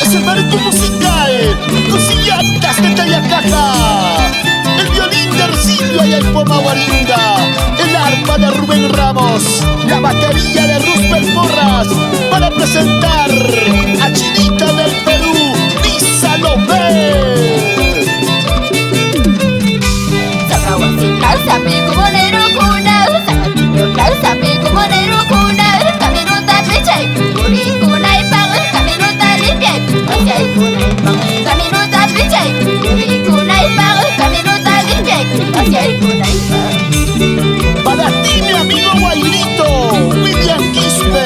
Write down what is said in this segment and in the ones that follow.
Es el marco musical, Cosillatas de Tayacaja, el violín de Ercilio y el poma Guaringa, el arpa de Rubén Ramos, la batería de Roosevelt Porras, para presentar a Chinita del Perú, Lisa López. Para ti, mi amigo Guairito, William Quispe,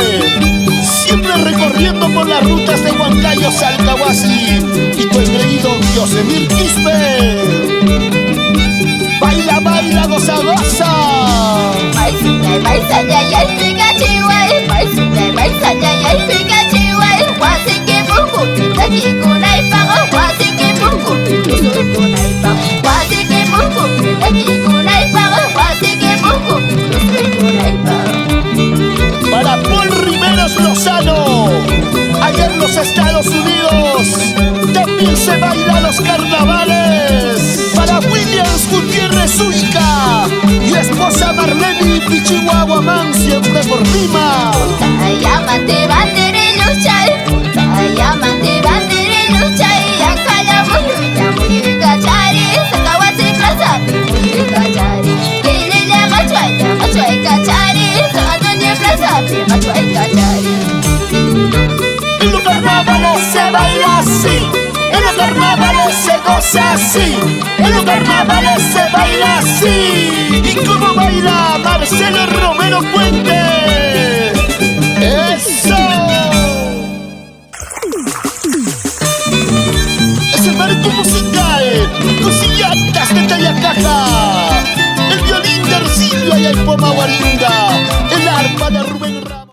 siempre recorriendo por las rutas de Huancayo, Salcahuasi, y tu engreído Yosemir Quispe. Baila, baila, goza, goza. Para Paul Riveros Lozano, allá en los Estados Unidos, también se baila los carnavales. Para Williams Gutiérrez Uica y esposa Marlene Pichihuahuamán, siempre por Lima. En los carnavales se baila así, en los carnavales se goza así, en los carnavales se baila así. ¿Y cómo baila Marcelo Romero Puente? ¡Eso! Es el marco musical, Cosillatas de Tayacaja, el violín de Ercilio y el poma Guaringa.